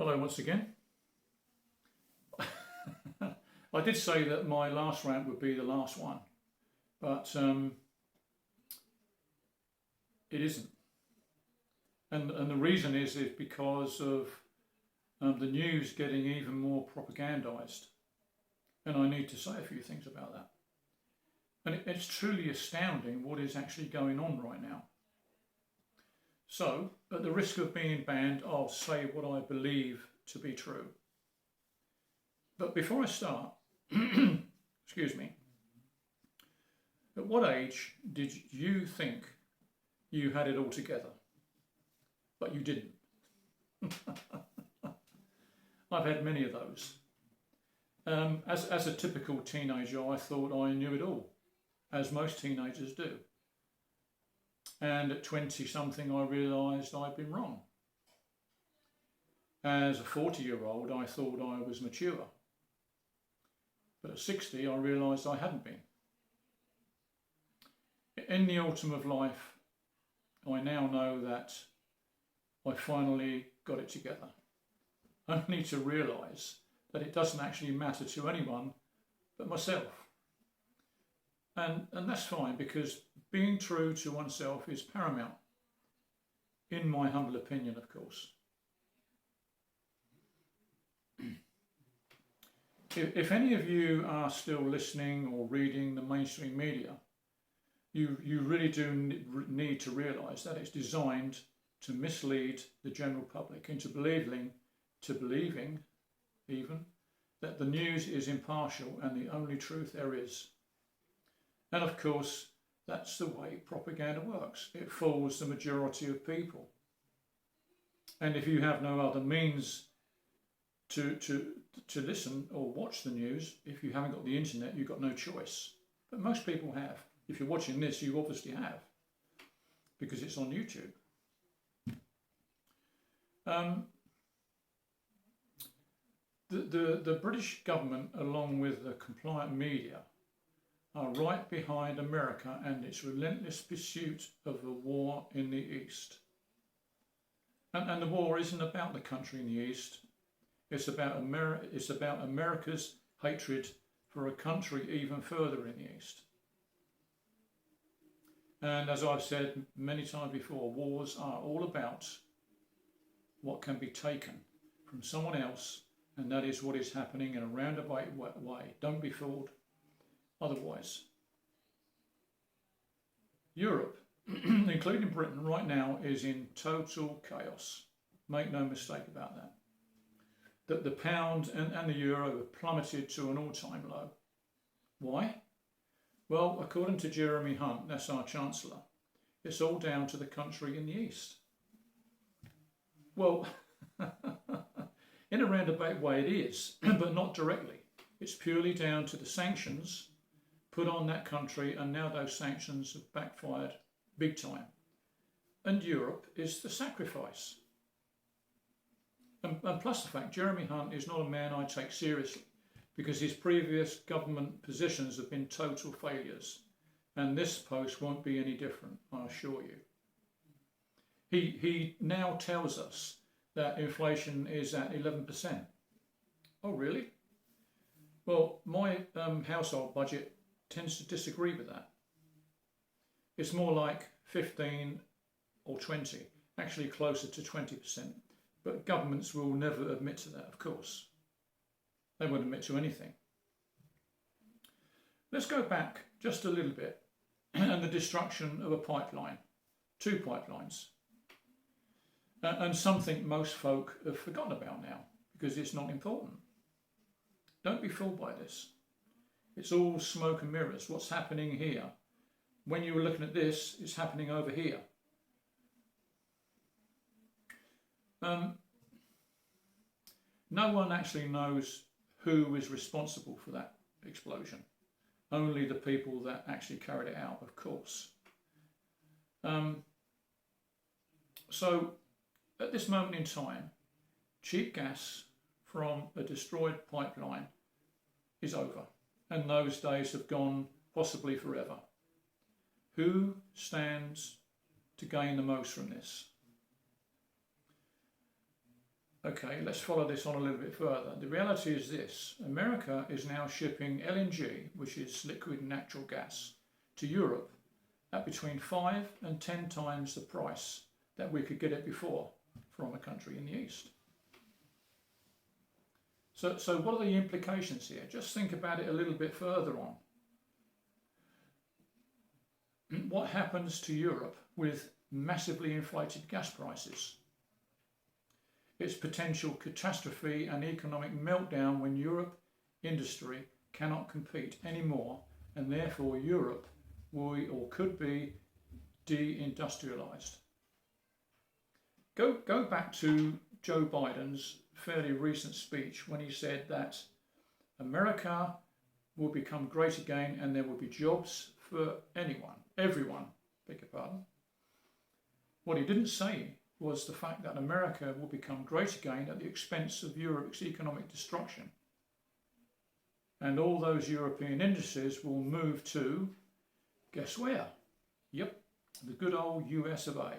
Hello once again. I did say that my last rant would be the last one, but it isn't. And the reason is because of the news getting even more propagandised. And I need to say a few things about that. And it's truly astounding what is actually going on right now. So, at the risk of being banned, I'll say what I believe to be true. But before I start, excuse me, at what age did you think you had it all together, but you didn't? I've had many of those. As a typical teenager, I thought I knew it all, as most teenagers do. And at 20-something, I realised I'd been wrong. As a 40-year-old, I thought I was mature. But at 60, I realised I hadn't been. In the autumn of life, I now know that I finally got it together. Only to realise that it doesn't actually matter to anyone but myself. And that's fine, because being true to oneself is paramount, in my humble opinion, of course. If any of you are still listening or reading the mainstream media, you really do need to realise that it's designed to mislead the general public into believing even that the news is impartial and the only truth there is. And of course, that's the way propaganda works. It fools the majority of people. And if you have no other means to listen or watch the news, if you haven't got the internet, you've got no choice. But most people have. If you're watching this, you obviously have, because it's on YouTube. The British government, along with the compliant media, are right behind America and its relentless pursuit of the war in the East. And the war isn't about the country in the East. It's about America's hatred for a country even further in the East. And as I've said many times before, wars are all about what can be taken from someone else, and that is what is happening in a roundabout way. Don't be fooled otherwise. Europe, including Britain right now, is in total chaos. Make no mistake about that. That the pound and the euro have plummeted to an all-time low. Why? Well, according to Jeremy Hunt, that's our Chancellor, it's all down to the country in the East. Well, in a roundabout way it is, but not directly. It's purely down to the sanctions put on that country, and now those sanctions have backfired big time. And Europe is the sacrifice. And plus the fact, Jeremy Hunt is not a man I take seriously, because his previous government positions have been total failures. And this post won't be any different, I assure you. He now tells us that inflation is at 11%. Oh, really? Well, my household budget tends to disagree with that. It's more like 15 or 20, actually closer to 20%. But governments will never admit to that, of course. They won't admit to anything. Let's go back just a little bit and the destruction of a pipeline, 2 pipelines. And something most folk have forgotten about now because it's not important. Don't be fooled by this. It's all smoke and mirrors. What's happening here? When you were looking at this, it's happening over here. No one actually knows who is responsible for that explosion. Only the people that actually carried it out, of course. So, at this moment in time, cheap gas from a destroyed pipeline is over, and those days have gone possibly forever. Who stands to gain the most from this? Okay, let's follow this on a little bit further. The reality is this: America is now shipping LNG, which is liquid natural gas, to Europe at between 5 and 10 times the price that we could get it before from a country in the East. So what are the implications here? Just think about it a little bit further on. What happens to Europe with massively inflated gas prices? Its potential catastrophe and economic meltdown when Europe industry cannot compete anymore, and therefore Europe will or could be deindustrialised. Go back to Joe Biden's fairly recent speech when he said that America will become great again and there will be jobs for everyone, beg your pardon. What he didn't say was the fact that America will become great again at the expense of Europe's economic destruction. And all those European industries will move to, guess where? Yep, the good old US of A,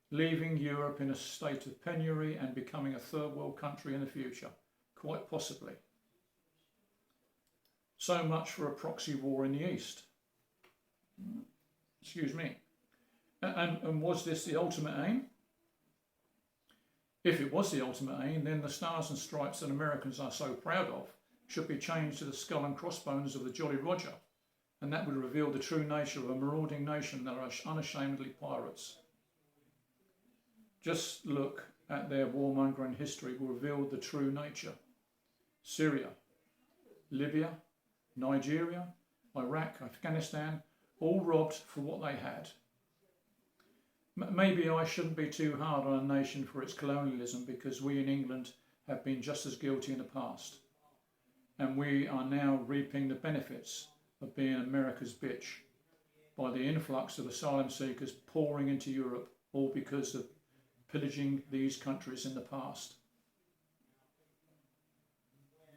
leaving Europe in a state of penury and becoming a third world country in the future, quite possibly. So much for a proxy war in the East. Excuse me. And was this the ultimate aim? If it was the ultimate aim, then the stars and stripes that Americans are so proud of should be changed to the skull and crossbones of the Jolly Roger, and that would reveal the true nature of a marauding nation that are unashamedly pirates. Just look at their warmongering history will reveal the true nature. Syria, Libya, Nigeria, Iraq, Afghanistan, all robbed for what they had. Maybe I shouldn't be too hard on a nation for its colonialism, because we in England have been just as guilty in the past. And we are now reaping the benefits of being America's bitch by the influx of asylum seekers pouring into Europe, all because of pillaging these countries in the past.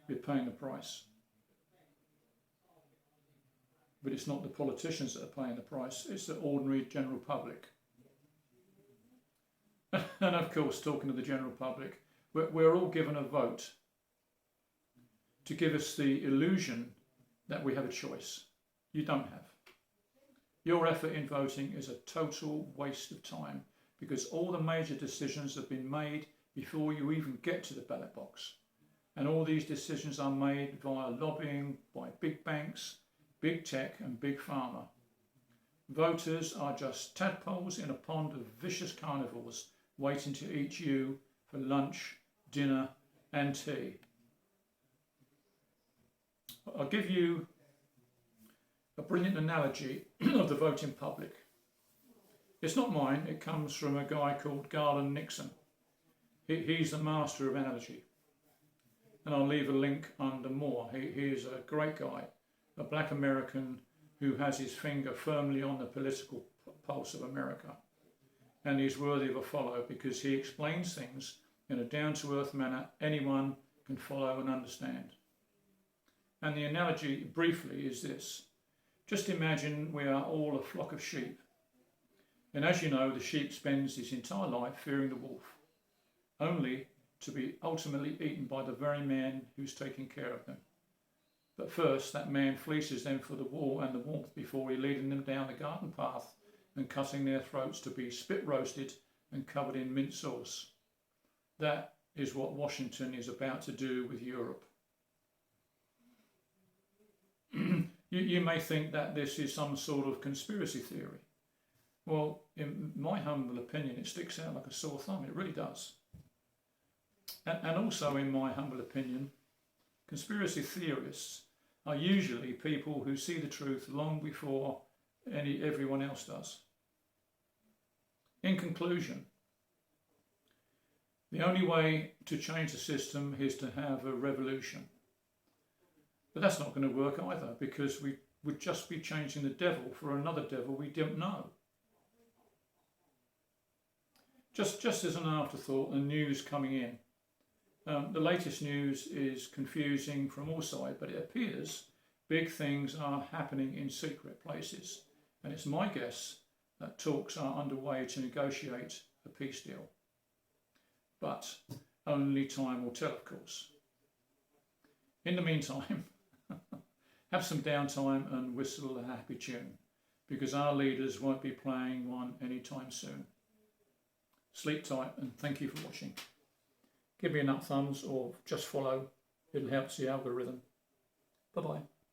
We're paying the price. But it's not the politicians that are paying the price, it's the ordinary general public. And of course, talking to the general public, we're all given a vote to give us the illusion that we have a choice. You don't have. Your effort in voting is a total waste of time, because all the major decisions have been made before you even get to the ballot box. And all these decisions are made via lobbying by big banks, big tech and big pharma. Voters are just tadpoles in a pond of vicious carnivores waiting to eat you for lunch, dinner and tea. I'll give you a brilliant analogy of the voting public. It's not mine, it comes from a guy called Garland Nixon. He's the master of analogy. And I'll leave a link under more. He is a great guy, a black American who has his finger firmly on the political pulse of America. And he's worthy of a follow because he explains things in a down-to-earth manner anyone can follow and understand. And the analogy, briefly, is this. Just imagine we are all a flock of sheep. And as you know, the sheep spends his entire life fearing the wolf, only to be ultimately eaten by the very man who's taking care of them. But first, that man fleeces them for the wool and the warmth before he leading them down the garden path and cutting their throats to be spit roasted and covered in mint sauce. That is what Washington is about to do with Europe. You may think that this is some sort of conspiracy theory. Well, in my humble opinion, it sticks out like a sore thumb. It really does. And also, in my humble opinion, conspiracy theorists are usually people who see the truth long before everyone else does. In conclusion, the only way to change the system is to have a revolution. But that's not going to work either, because we would just be changing the devil for another devil we don't know. Just as an afterthought, the news coming in. The latest news is confusing from all sides, but it appears big things are happening in secret places. And it's my guess that talks are underway to negotiate a peace deal. But only time will tell, of course. In the meantime, have some downtime and whistle a happy tune, because our leaders won't be playing one anytime soon. Sleep tight, and thank you for watching. Give me a nut thumbs or just follow. It'll help the algorithm. Bye-bye.